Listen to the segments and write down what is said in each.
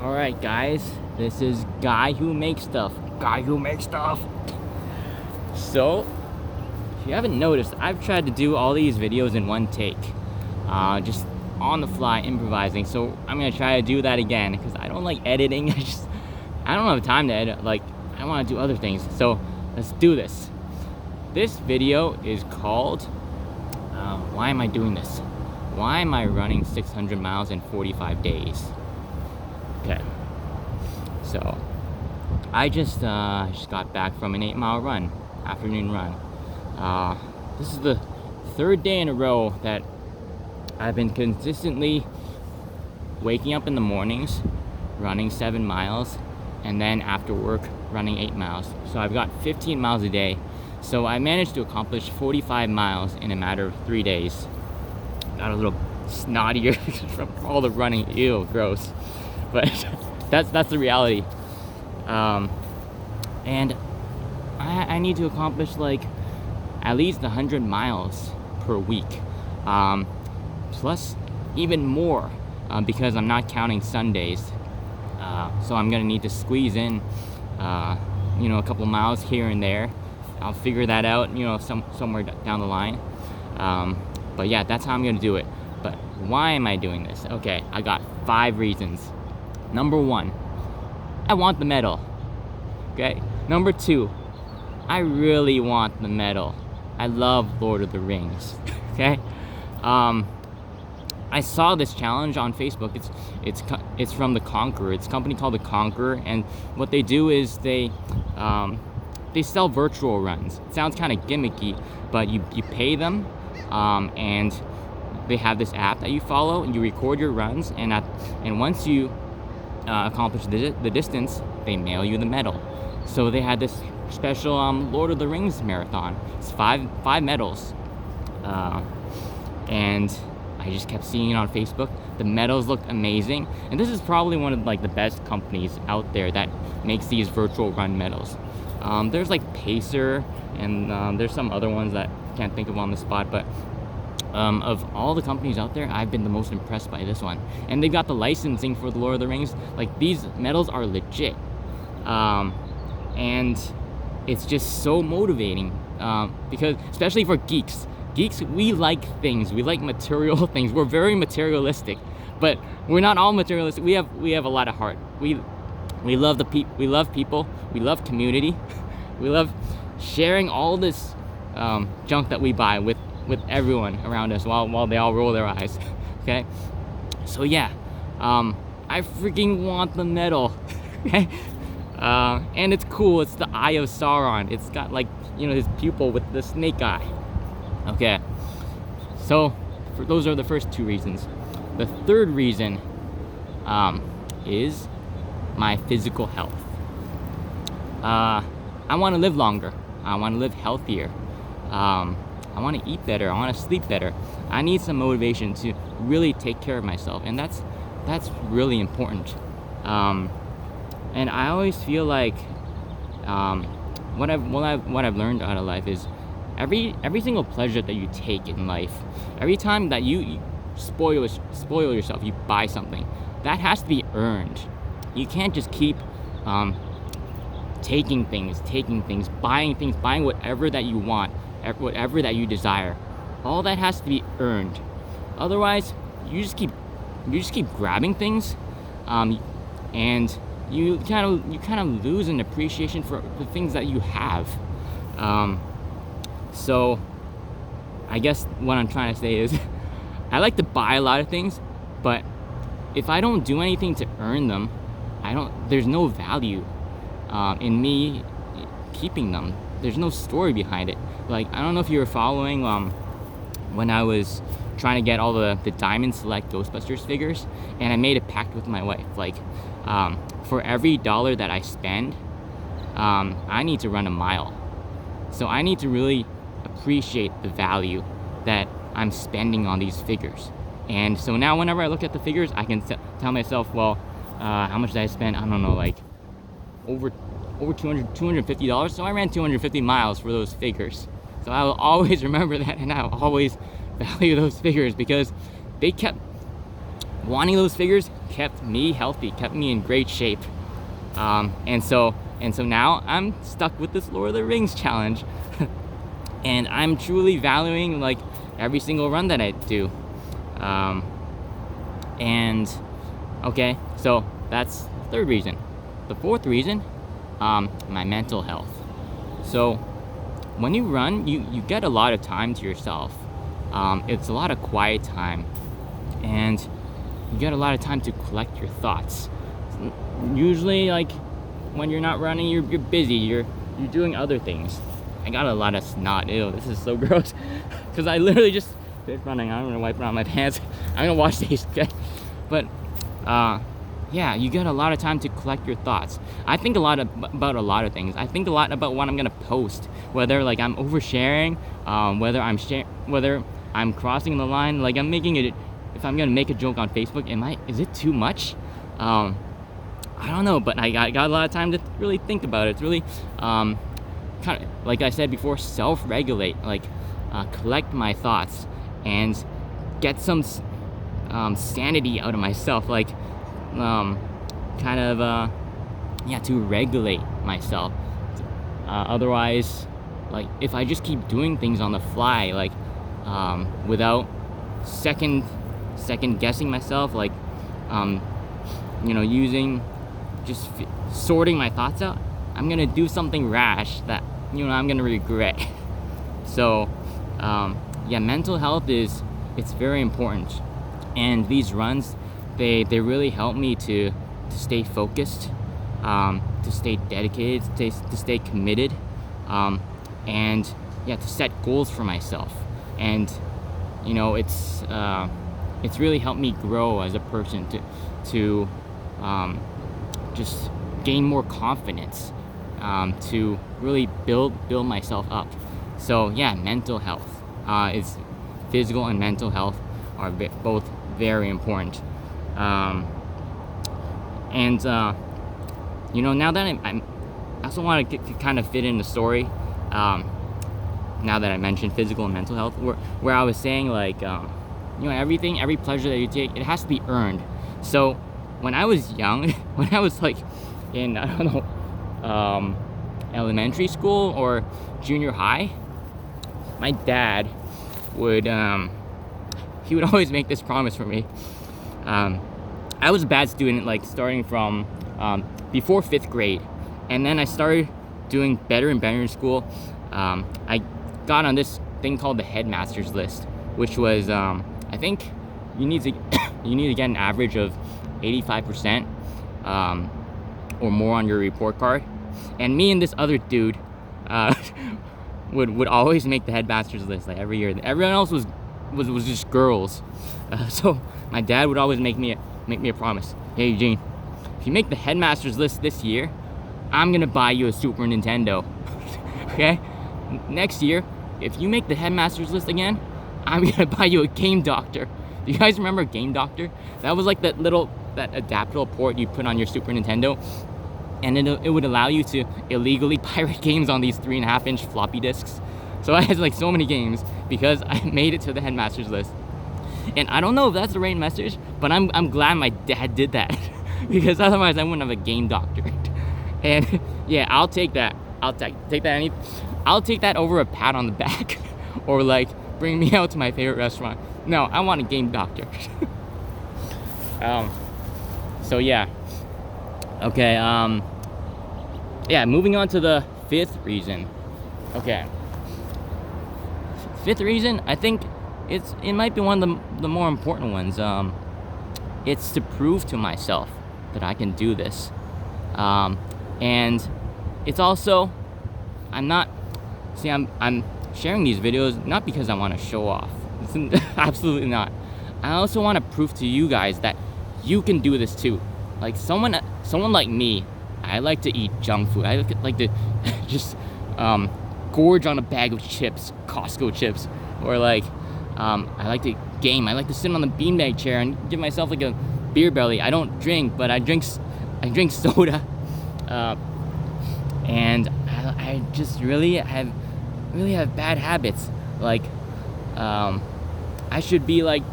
Alright guys, this is Guy Who Makes Stuff. Guy Who Makes Stuff. So, if you haven't noticed, I've tried to do all these videos in one take. Just on the fly, improvising. So I'm gonna try to do that again because I don't like editing. I don't have time to edit. Like, I want to do other things. So let's do this. This video is called why am I doing this? Why am I running 600 miles in 45 days? Okay, so I just got back from an 8-mile run, afternoon run. This is the third day in a row that I've been consistently waking up in the mornings, running 7 miles, and then after work running 8 miles. So I've got 15 miles a day. So I managed to accomplish 45 miles in a matter of 3 days. Got a little snottier from all the running. Ew, gross. But that's the reality. And I need to accomplish like at least 100 miles per week. Plus even more because I'm not counting Sundays. So I'm gonna need to squeeze in a couple miles here and there. I'll figure that out, somewhere down the line. But yeah, that's how I'm gonna do it. But why am I doing this? Okay, I got 5 reasons. Number 1, I want the medal. Okay. Number 2, I really want the medal. I love Lord of the Rings. Okay. I saw this challenge on Facebook. It's from The Conqueror. It's a company called The Conqueror, and what they do is they sell virtual runs. It sounds kind of gimmicky, but you pay them, and they have this app that you follow, and you record your runs, and once you accomplish the distance, they mail you the medal. So they had this special Lord of the Rings marathon. It's five medals, and I just kept seeing it on Facebook. The medals looked amazing, and this is probably one of the best companies out there that makes these virtual run medals. There's like Pacer, and there's some other ones that I can't think of on the spot, but of all the companies out there, I've been the most impressed by this one. And they've got the licensing for the Lord of the Rings. Like, these medals are legit, and it's just so motivating, because especially for geeks, we like things. We like material things. We're very materialistic, but we're not all materialistic. We have a lot of heart. We love we love people. We love community. We love sharing all this junk that we buy with everyone around us while they all roll their eyes. Okay, so yeah, I freaking want the medal. Okay, and it's cool. It's the Eye of Sauron. It's got his pupil with the snake eye. Okay, so those are the first 2 reasons. The third reason is my physical health. I want to live longer. I want to live healthier. I want to eat better. I want to sleep better. I need some motivation to really take care of myself, and that's really important. And I always feel like what I've learned out of life is every single pleasure that you take in life, every time that you spoil yourself, you buy something, that has to be earned. You can't just keep taking things, buying whatever that you want, whatever that you desire. All that has to be earned. Otherwise, you just keep grabbing things, and you kind of lose an appreciation for the things that you have. So I guess what I'm trying to say is I like to buy a lot of things, but if I don't do anything to earn them, there's no value in me keeping them. There's no story behind it. Like, I don't know if you were following when I was trying to get all the Diamond Select Ghostbusters figures, and I made a pact with my wife. Like, for every dollar that I spend, I need to run a mile. So I need to really appreciate the value that I'm spending on these figures. And so now whenever I look at the figures, I can tell myself, well, how much did I spend? I don't know, like over $250. So I ran 250 miles for those figures. So I will always remember that, and I will always value those figures because they kept wanting those figures kept me healthy, kept me in great shape. And so now I'm stuck with this Lord of the Rings challenge. And I'm truly valuing like every single run that I do. And okay, so that's the third reason. The fourth reason, my mental health. So when you run, you get a lot of time to yourself. It's a lot of quiet time, and you get a lot of time to collect your thoughts. Usually, like when you're not running, you're busy. You're doing other things. I got a lot of snot. Ew, this is so gross. Because I literally just finished running. I'm gonna wipe around my pants. I'm gonna wash these. Okay? But yeah, you get a lot of time to collect your thoughts. I think a lot about a lot of things. I think a lot about what I'm gonna post. Whether like I'm oversharing, whether I'm crossing the line. Like I'm making it. If I'm gonna make a joke on Facebook, is it too much? I don't know, but I got a lot of time to really think about it. It's really kind of, like I said before, self-regulate, like collect my thoughts and get some sanity out of myself, like kind of to regulate myself. Otherwise, like if I just keep doing things on the fly, like without second guessing myself, like using just sorting my thoughts out, I'm gonna do something rash that I'm gonna regret. So mental health it's very important, and these runs they really help me to stay focused, to stay dedicated, to stay committed, and to set goals for myself. And it's really helped me grow as a person to just gain more confidence, to really build myself up. So mental health is physical and mental health are both very important. Now that I also want to kind of fit in the story. Now that I mentioned physical and mental health, where I was saying like every pleasure that you take, it has to be earned. So when I was young, when I was like in elementary school or junior high, my dad would he would always make this promise for me. I was a bad student, like starting from before 5th grade, and then I started doing better and better in school. I got on this thing called the headmaster's list, which was I think you need to get an average of 85% or more on your report card. And me and this other dude would always make the headmaster's list like every year. Everyone else was just girls. So my dad would always make me a promise. Hey Eugene, if you make the headmaster's list this year, I'm gonna buy you a Super Nintendo. Okay? Next year, if you make the headmaster's list again, I'm gonna buy you a Game Doctor. Do you guys remember Game Doctor? That was like that adaptable port you put on your Super Nintendo, and it would allow you to illegally pirate games on these 3.5-inch floppy disks. So I had like so many games because I made it to the headmaster's list. And I don't know if that's the right message, but I'm glad my dad did that because otherwise I wouldn't have a Game Doctor. And I'll take that. I'll take that. I'll take that over a pat on the back or like bring me out to my favorite restaurant. No, I want a Game Doctor. So okay. Moving on to the 5th reason. Okay. 5th reason, I think it might be one of the more important ones. It's to prove to myself that I can do this. And it's also, I'm sharing these videos not because I want to show off. Absolutely not. I also want to prove to you guys that you can do this too. Like someone like me, I like to eat junk food. I like to just gorge on a bag of chips, Costco chips, or like I like to game. I like to sit on the beanbag chair and give myself like a beer belly. I don't drink, but I drink soda, and I just really have bad habits. Like I should be like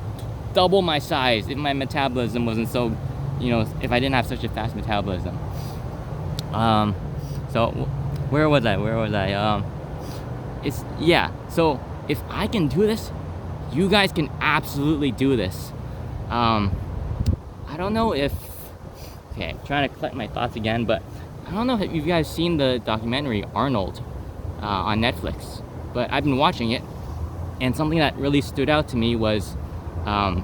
double my size if my metabolism wasn't so, if I didn't have such a fast metabolism. So where was I? So if I can do this, you guys can absolutely do this. I don't know if, okay, I'm trying to collect my thoughts again, but I don't know if you guys seen the documentary Arnold on Netflix, but I've been watching it, and something that really stood out to me was, I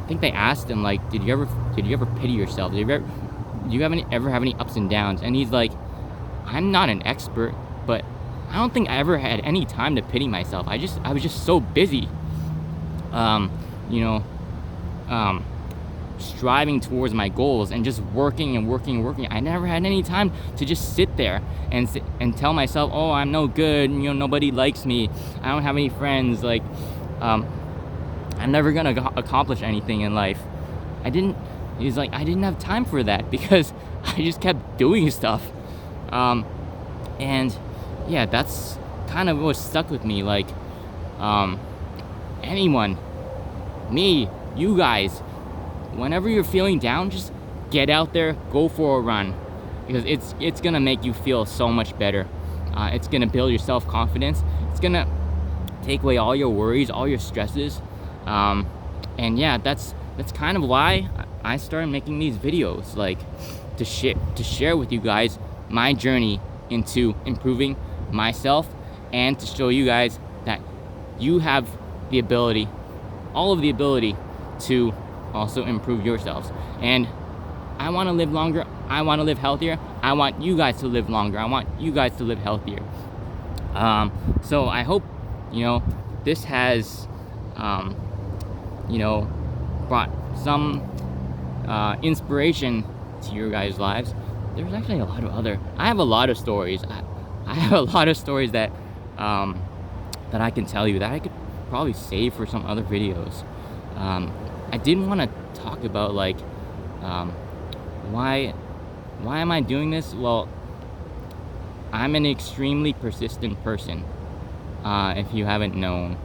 think they asked him, like, did you ever pity yourself? Do you ever have any ups and downs? And he's like, I'm not an expert, but I don't think I ever had any time to pity myself. I was just so busy, striving towards my goals and just working and working and working. I never had any time to just sit there and tell myself, oh, I'm no good, nobody likes me, I don't have any friends, like, I'm never gonna accomplish anything in life. He's like, I didn't have time for that because I just kept doing stuff. And yeah, that's kind of what stuck with me. Like, anyone, me, you guys, whenever you're feeling down, just get out there, go for a run, because it's gonna make you feel so much better. It's gonna build your self-confidence. It's gonna take away all your worries, all your stresses. And yeah, that's kind of why I started making these videos, like to share with you guys my journey into improving myself, and to show you guys that you have the ability, all of the ability, to also improve yourselves. And I want to live longer, I want to live healthier, I want you guys to live longer, I want you guys to live healthier. So I hope this has brought some inspiration to your guys' lives. There's actually I have a lot of stories. I have a lot of stories that that I can tell you that I could probably save for some other videos. I didn't want to talk about, like, why am I doing this? Well, I'm an extremely persistent person. If you haven't known,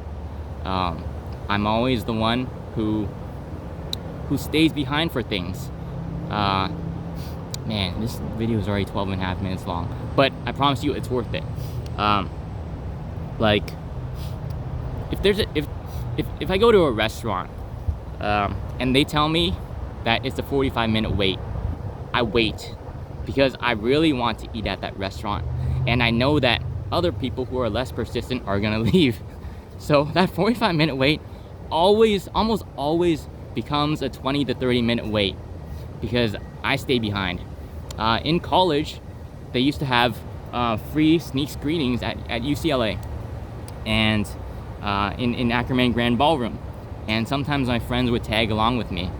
I'm always the one who stays behind for things. Man, this video is already 12 and a half minutes long, but I promise you it's worth it. Like, if I go to a restaurant, and they tell me that it's a 45-minute wait, I wait, because I really want to eat at that restaurant, and I know that other people who are less persistent are gonna leave. So that 45-minute wait almost always becomes a 20 to 30-minute wait, because I stay behind. In college, they used to have free sneak screenings at UCLA, and in Ackerman Grand Ballroom. And sometimes my friends would tag along with me,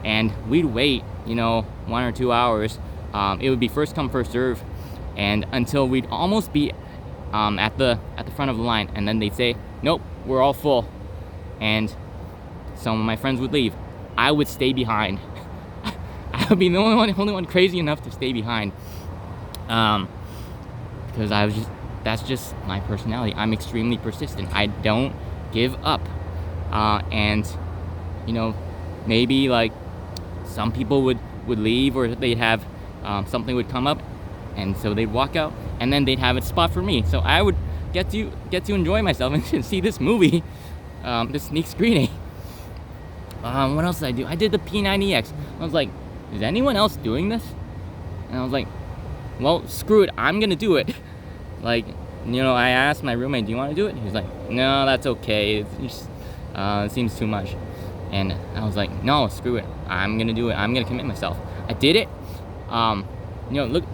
and we'd wait, 1 or 2 hours. It would be first come, first serve, and until we'd almost be at the front of the line, and then they'd say, nope, we're all full, and some of my friends would leave. I would stay behind. I would be the only one crazy enough to stay behind, because that's just my personality. I'm extremely persistent. I don't give up. And maybe, like, some people would leave, or they'd have something would come up, and so they'd walk out, and then they'd have a spot for me, so I would get to enjoy myself and see this movie, this sneak screening. What else did I do? I did the P90X. I was like, is anyone else doing this? And I was like, well, screw it, I'm gonna do it. Like, I asked my roommate, do you want to do it? He was like, no, that's okay, it's just, it seems too much. And I was like, no, screw it, I'm gonna do it, I'm gonna commit myself. I did it. Look,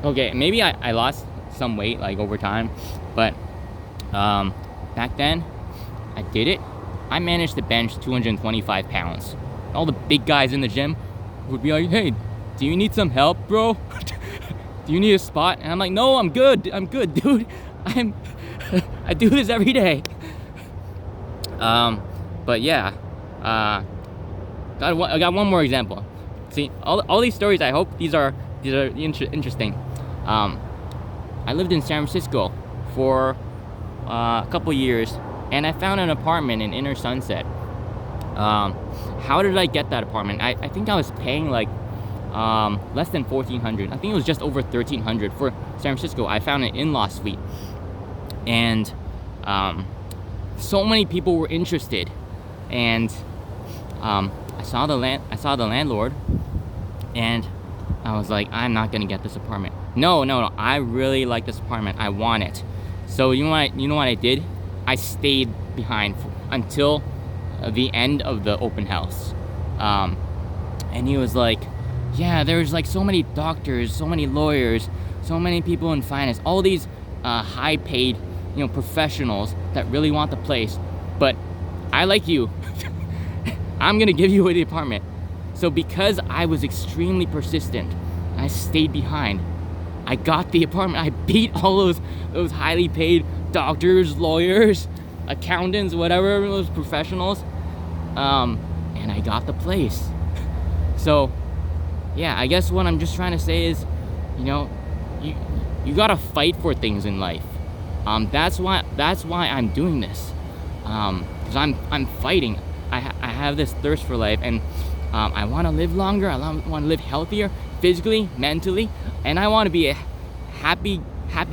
okay, maybe I lost some weight, like, over time, but back then I did it. I managed to bench 225 pounds. All the big guys in the gym would be like, hey, do you need some help, bro? Do you need a spot? And I'm like, no, I'm good, dude. I do this every day. But yeah, I got one more example. See, all these stories, I hope these are interesting. I lived in San Francisco for a couple years, and I found an apartment in Inner Sunset. How did I get that apartment? I think I was paying like less than $1,400. I think it was just over $1,300 for San Francisco. I found an in-law suite, and so many people were interested, and I saw the landlord, and I was like, I'm not gonna get this apartment. No, I really like this apartment. I want it. So you know what I did? I stayed behind until the end of the open house, and he was like, yeah, there's like so many doctors, so many lawyers, so many people in finance, all these high paid, professionals that really want the place, but I like you. I'm gonna give you the apartment. So because I was extremely persistent, I stayed behind, I got the apartment. I beat all those highly paid doctors, lawyers, accountants, whatever, those professionals, and I got the place. So yeah, I guess what I'm just trying to say is, you gotta fight for things in life. That's why I'm doing this, because I'm fighting. I have this thirst for life, and I want to live longer. I want to live healthier, physically, mentally, and I want to be a happy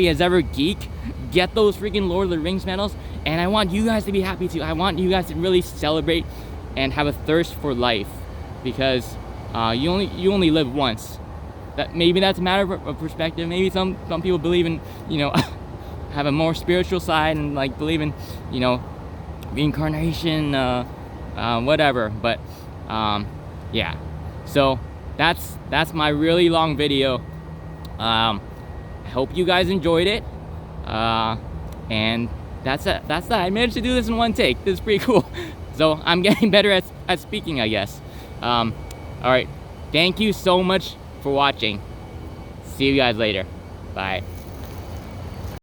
as ever geek. Get those freaking Lord of the Rings medals, and I want you guys to be happy too. I want you guys to really celebrate and have a thirst for life, because you only live once. Maybe that's a matter of perspective. Maybe some people believe in, have a more spiritual side and like believe in, reincarnation, whatever. But yeah, so that's my really long video. I hope you guys enjoyed it, and that's it. I managed to do this in one take. This is pretty cool. So I'm getting better at speaking, I guess. All right, thank you so much for watching. See you guys later. Bye.